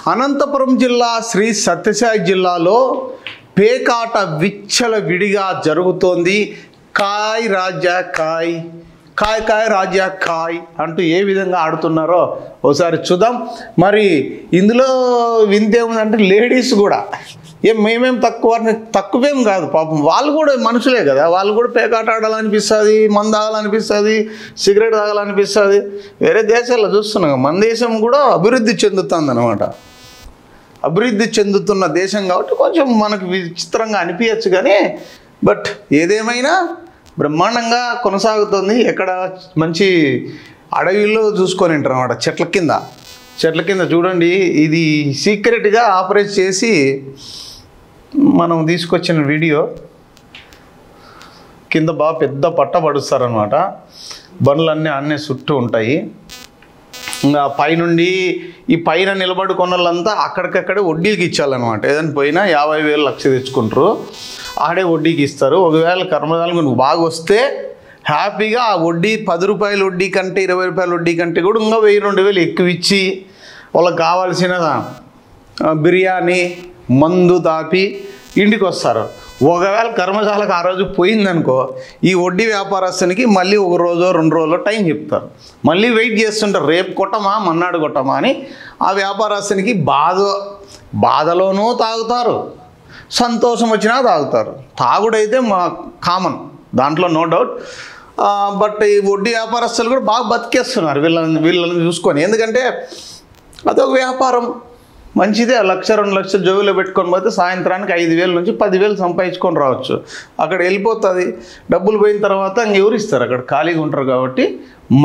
అనంతపురం జిల్లా శ్రీ సత్యసాయి జిల్లాలో పేకాట విచ్చల విడిగా జరుగుతోంది. కాయ్ రాజా కాయ్, కాయ్ కాయ్ రాజా కాయ్ అంటూ ఏ విధంగా ఆడుతున్నారో ఒకసారి చూద్దాం. మరి ఇందులో వింతేముందంటే లేడీస్ కూడా మేమేం తక్కువేం కాదు, పాపం వాళ్ళు కూడా మనుషులే కదా, వాళ్ళు కూడా పేకాట ఆడాలనిపిస్తుంది, మందు తాగాలనిపిస్తుంది, సిగరెట్ తాగాలనిపిస్తుంది. వేరే దేశాల్లో చూస్తున్నాం, మన దేశం కూడా అభివృద్ధి చెందుతుంది అనమాట. అభివృద్ధి చెందుతున్న దేశం కాబట్టి కొంచెం మనకు విచిత్రంగా అనిపించచ్చు, కానీ బట్ ఏదేమైనా బ్రహ్మాండంగా కొనసాగుతుంది. ఎక్కడ మంచి అడవిలో చూసుకొని ఉంటారు అన్నమాట, చెట్ల కింద చూడండి. ఇది సీక్రెట్గా ఆపరేట్ చేసి మనం తీసుకొచ్చిన వీడియో. కింద బాగా పెద్ద పట్ట పడుస్తారనమాట, బండ్లన్నీ అన్నీ చుట్టూ ఉంటాయి. ఇంకా పైనుండి ఈ పైన నిలబడుకున్న వాళ్ళంతా అక్కడికక్కడే వడ్డీకి ఇచ్చాలన్నమాట. ఏదైనా పోయినా 50,000 లక్ష తెచ్చుకుంటారు, ఆడే వడ్డీకి ఇస్తారు. ఒకవేళ కర్మదాలకు నువ్వు బాగా వస్తే హ్యాపీగా ఆ వడ్డీ 10 రూపాయల వడ్డీ కంటే 20 రూపాయల వడ్డీ కంటే కూడా ఇంకా 1,000-2,000 ఎక్కువ ఇచ్చి వాళ్ళకి కావాల్సిన బిర్యానీ మందు తాపి ఇంటికి వస్తారు. ఒకవేళ కర్మశాలకు ఆ రోజు పోయిందనుకో, ఈ వడ్డీ వ్యాపారస్తునికి మళ్ళీ 1 రోజో 2 రోజులో టైం చెప్తారు. మళ్ళీ వెయిట్ చేస్తుంటారు, రేపు కొట్టమా మన్నాడు కొట్టమా అని. ఆ వ్యాపారస్తునికి బాధలోనూ తాగుతారు, సంతోషం వచ్చినా తాగుతారు. తాగుడైతే మా కామన్, దాంట్లో నో డౌట్. బట్ ఈ వడ్డీ వ్యాపారస్తులు కూడా బాగా బతికేస్తున్నారు వీళ్ళని చూసుకొని. ఎందుకంటే అదొక వ్యాపారం, మంచిదే. 1,00,000-2 లక్షలు జోబులో పెట్టుకొని పోతే సాయంత్రానికి 5,000 నుంచి 10,000 సంపాదించుకొని రావచ్చు. అక్కడ వెళ్ళిపోతుంది. డబ్బులు పోయిన తర్వాత ఇంకెవరు ఇస్తారు, అక్కడ ఖాళీగా ఉంటారు. కాబట్టి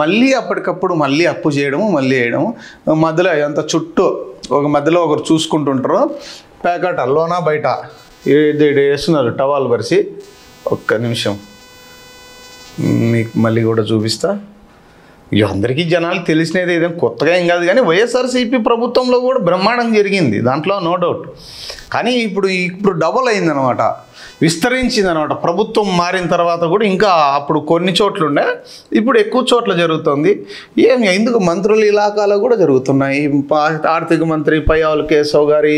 మళ్ళీ అప్పటికప్పుడు మళ్ళీ అప్పు చేయడము, మళ్ళీ వేయడము. మధ్యలో అంత చుట్టూ మధ్యలో ఒకరు చూసుకుంటుంటారు. ప్యాకెట్ అల్లోనా బయట వేస్తున్నారు టవాల్ పరిసి. ఒక్క నిమిషం మీకు మళ్ళీ కూడా చూపిస్తా. అందరికీ జనాలు తెలిసినది ఏదేం కొత్తగా ఏం కాదు, కానీ వైఎస్ఆర్సీపీ ప్రభుత్వంలో కూడా బ్రహ్మాండం జరిగింది, దాంట్లో నో డౌట్. కానీ ఇప్పుడు డబుల్ అయిందనమాట, విస్తరించిందనమాట. ప్రభుత్వం మారిన తర్వాత కూడా ఇంకా అప్పుడు కొన్ని చోట్ల ఉండే, ఇప్పుడు ఎక్కువ చోట్ల జరుగుతుంది. ఎందుకు మంత్రుల ఇలాకాలో కూడా జరుగుతున్నాయి. ఆర్థిక మంత్రి పయ్యావుల కేశవ్ గారి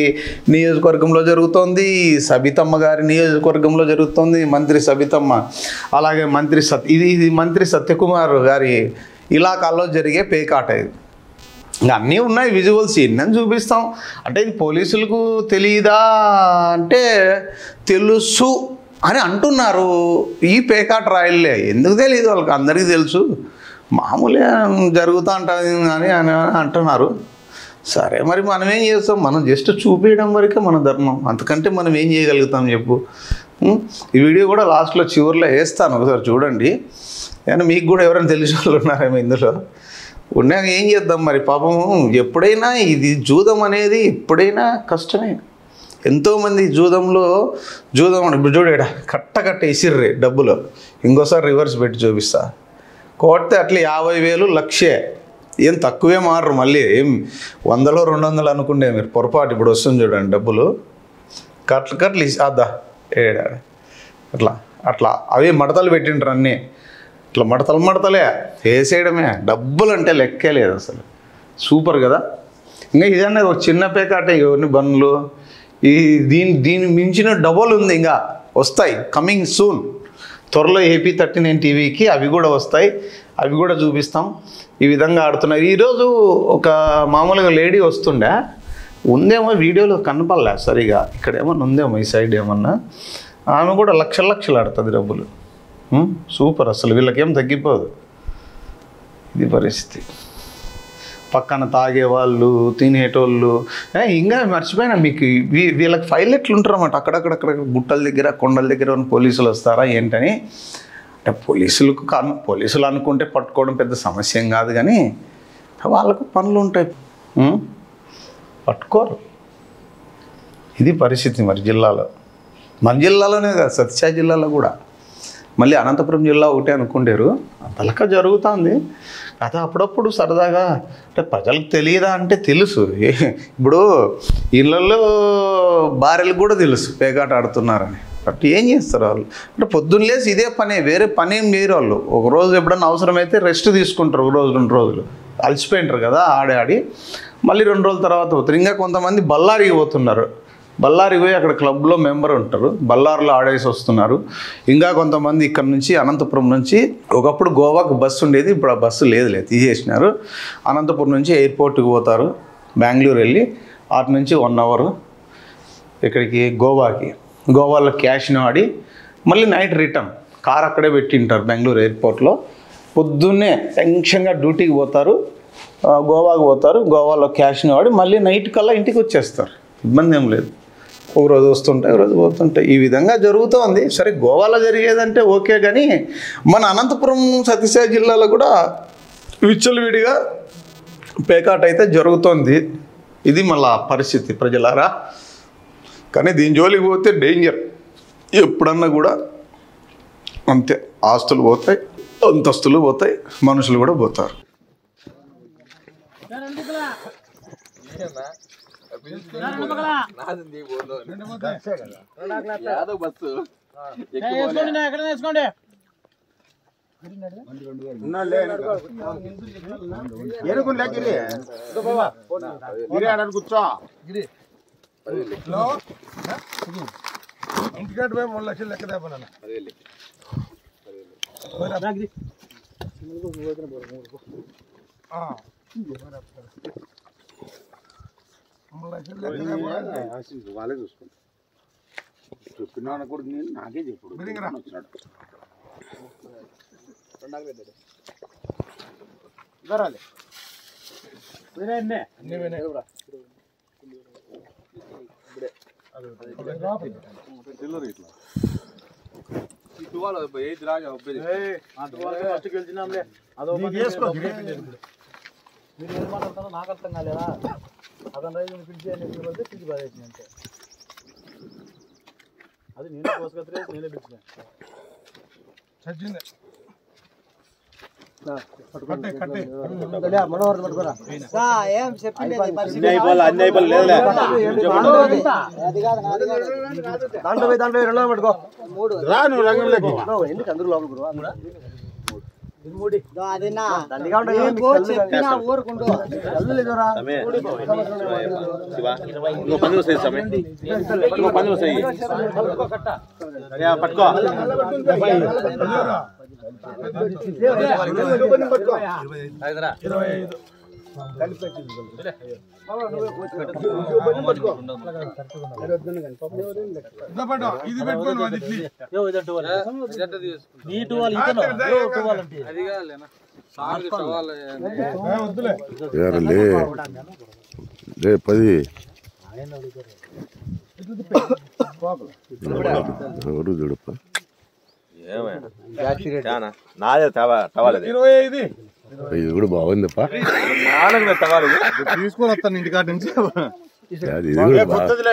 నియోజకవర్గంలో జరుగుతోంది, సబితమ్మ గారి నియోజకవర్గంలో జరుగుతుంది, మంత్రి సబితమ్మ. అలాగే ఇది మంత్రి సత్యకుమార్ గారి ఇలాకాల్లో జరిగే పేకాట. ఇది అన్నీ ఉన్నాయి, విజువల్స్ ఎన్నని చూపిస్తాం. అంటే ఇది పోలీసులకు తెలియదా అంటే తెలుసు అని అంటున్నారు. ఈ పేకాట రాయలే, ఎందుకు తెలియదు వాళ్ళకి, అందరికీ తెలుసు. మామూలుగా జరుగుతూ ఉంటుంది అని అంటున్నారు. సరే, మరి మనం ఏం చేస్తాం? మనం జస్ట్ చూపించడం వరకే మన ధర్మం, అంతకంటే మనం ఏం చేయగలుగుతాం చెప్పు. ఈ వీడియో కూడా లాస్ట్లో చివరిలో వేస్తాను, ఒకసారి చూడండి. కానీ మీకు కూడా ఎవరైనా తెలిసిన వాళ్ళు ఉన్నారేమో ఇందులో. ఉన్నాక ఏం చేద్దాం మరి. పాపము ఎప్పుడైనా ఇది జూదం అనేది ఎప్పుడైనా కష్టమే. ఎంతోమంది జూదం ఇప్పుడు చూడేడా కట్ట ఇసిర్రే డబ్బులు. ఇంకోసారి రివర్స్ పెట్టి చూపిస్తా. కొడితే అట్లా 50,000 లక్షే, ఏం తక్కువే మారరు. మళ్ళీ ఏం 100-200 అనుకుంటే మీరు పొరపాటు. ఇప్పుడు వస్తుంది చూడండి డబ్బులు, కట్లు అద్దా ఏడా అట్లా అవి మడతలు పెట్టింటారు అన్నీ. ఇట్లా మడతలే వేసేయడమే. డబ్బులు అంటే లెక్కే లేదు అసలు. సూపర్ కదా. ఇంకా ఇదన్నా ఒక చిన్న పేకాటే, ఇవన్నీ బండ్లు. దీని మించిన డబుల్ ఉంది, ఇంకా వస్తాయి కమింగ్ సూన్. త్వరలో AP39 టీవీకి అవి కూడా వస్తాయి, అవి కూడా చూపిస్తాం. ఈ విధంగా ఆడుతున్నారు. ఈరోజు ఒక మామూలుగా లేడీ వస్తుండే, ఉందేమో వీడియోలో కనపడలే సరిగా. ఇక్కడ ఏమన్నా ఉందేమో ఈ సైడ్ ఏమన్నా. ఆమె కూడా లక్షలు ఆడుతుంది డబ్బులు. సూపర్ అసలు. వీళ్ళకేం తగ్గిపోదు. ఇది పరిస్థితి. పక్కన తాగేవాళ్ళు, తినేటోళ్ళు. ఇంకా మర్చిపోయినా మీకు, వీళ్ళకి ఫైల్ ఎట్లుంటారు అన్నమాట. అక్కడక్కడ గుట్టల దగ్గర, కొండల దగ్గర పోలీసులు వస్తారా ఏంటని. అంటే పోలీసులు అనుకుంటే పట్టుకోవడం పెద్ద సమస్య ఏం కాదు, కానీ వాళ్ళకు పనులు ఉంటాయి, పట్టుకోరు. ఇది పరిస్థితి మరి జిల్లాలో. మన జిల్లాలోనే కాదు, సత్యసాయి జిల్లాలో కూడా. మళ్ళీ అనంతపురం జిల్లా ఒకటే అనుకుంటారు, అంతలక జరుగుతుంది. అది అప్పుడప్పుడు సరదాగా. అంటే ప్రజలకు తెలియదా అంటే తెలుసు. ఇప్పుడు ఇళ్ళల్లో భార్యలకు కూడా తెలుసు పేకాట ఆడుతున్నారని. బట్ ఏం చేస్తారు వాళ్ళు అంటే పొద్దున్న లేసి ఇదే పనే, వేరే పని ఏం చేయరు వాళ్ళు. ఒక రోజు ఎప్పుడన్నా అవసరమైతే రెస్ట్ తీసుకుంటారు, 1 రోజు 2 రోజులు, అలసిపోయింటారు కదా ఆడి మళ్ళీ 2 రోజుల తర్వాత పోతారు. ఇంకా కొంతమంది బళ్ళారికి పోతున్నారు. బళ్ళారికి పోయి అక్కడ క్లబ్లో మెంబర్ ఉంటారు, బళ్ళారిలో ఆడేసి వస్తున్నారు. ఇంకా కొంతమంది ఇక్కడ నుంచి అనంతపురం నుంచి ఒకప్పుడు గోవాకు బస్సు ఉండేది, ఇప్పుడు ఆ బస్సు లేదు, తీసేసినారు. అనంతపురం నుంచి ఎయిర్పోర్ట్కి పోతారు, బెంగళూరు వెళ్ళి అటు నుంచి 1 అవర్ ఇక్కడికి గోవాలో క్యాష్ను ఆడి మళ్ళీ నైట్ రిటర్న్ కార్ అక్కడే పెట్టింటారు బెంగళూరు ఎయిర్పోర్ట్లో. పొద్దున్నే టెన్షన్గా డ్యూటీకి పోతారు, గోవాకు పోతారు, గోవాలో క్యాష్ను ఆడి మళ్ళీ నైట్ కల్లా ఇంటికి వచ్చేస్తారు. ఇబ్బంది ఏం లేదు. ఒక రోజు వస్తుంటాయి, ఒక రోజు పోతుంటాయి. ఈ విధంగా జరుగుతూ ఉంది. సరే గోవాలో జరిగేదంటే ఓకే, కానీ మన అనంతపురం సత్యసాయి జిల్లాలో కూడా విచ్చలవిడిగా పేకాట అయితే జరుగుతోంది. ఇది మళ్ళా పరిస్థితి ప్రజలారా. కానీ దీని జోలికి పోతే డేంజర్. ఎప్పుడన్నా కూడా అంతే, ఆస్తులు పోతాయి, అంతస్తులు పోతాయి, మనుషులు కూడా పోతారు. కూర్చో ఇంటికాడ పోయి 3 లక్షలు లెక్క తేపనా వాళ్ళే చూసుకోండి. చెప్పినా కూడా నేను నాకే చెప్పుడు వచ్చినాడు. నాకు అర్థం కాలేదా? అతను రైతు పిలిచి పిలిచి బాధేసింది అంతే. అది నేను కోసుకొత్తే నేనే పిలిచిన మనోహర్ పట్టుకోరా ఏం చెప్పింది దాంట్లో 2 పట్టుకో ఎందుకు అందరూ లోపల గురు పట్టుకో ఇది నాదే తవాలి ఇది కూడా బాగుందప్ప తీసుకొని వస్తాను ఇంటికాడ నుంచి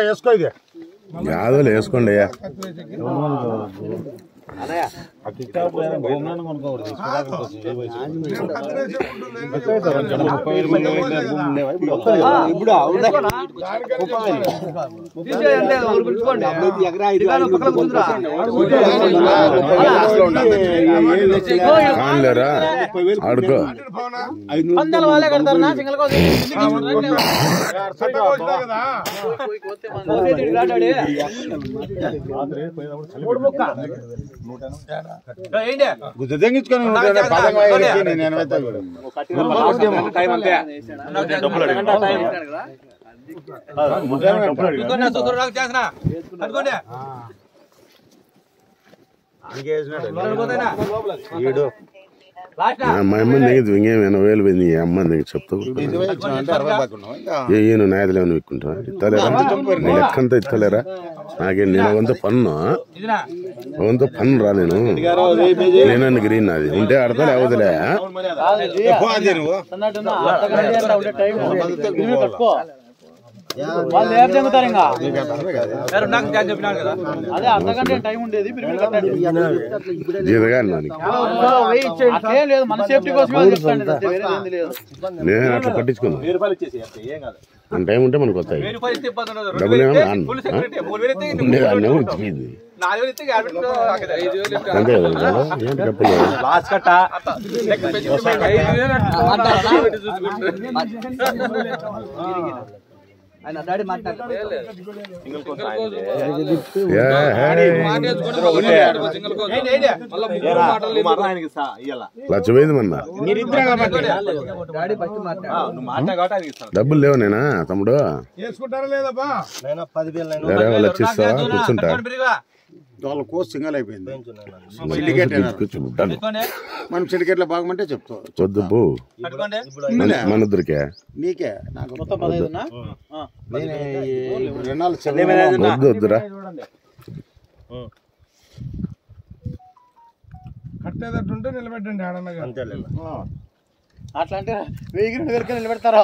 వేసుకో ఇది యాదోలు వేసుకోండి అయ్యా లేరా ఆడుకో తెంగించుకొని మా అమ్మని దిగదు ఇంకేమైనా 1000 పోయింది అమ్మని దిగి చెప్తావు ఏను నాయదలు ఏమైనా విక్కుంటా ఇస్తలేరా నేను లెక్కంతా ఇస్తలేరా నాకేం నేను వంత పన్ను రా నేను గ్రీన్ అది ఉంటే ఆడతా లేవదులే వాళ్ళు ఏం చెబుతారు ఇంకా చెప్పినారు కదా అదే అర్ధగంట టైం ఉండేది లేదు మన సేఫ్టీ కోసం నేను అట్లా పట్టించుకున్నా టైం ఉంటే మనకు వస్తాయి డబ్బులు ఏమన్నా అంతే కదా ఏంటి చెప్పలేదు లచ్చపోయింది మొన్న డబ్బులు లేవు నేనా తమ్ముడు వేరే వాళ్ళు వచ్చిస్తా కూర్చుంటా సింగల్ అయిపోయింది కూర్చుంటాను మనం సిండికేట్లో బాగుంటే చెప్తాం వద్దు పో మన ఇద్దరికే నీకే నాకు వద్దు వద్దురా కట్టేటట్టుంటే నిలబెట్టండి ఆడన్నగా అట్లా అంటే 1000 నిలబెడతారు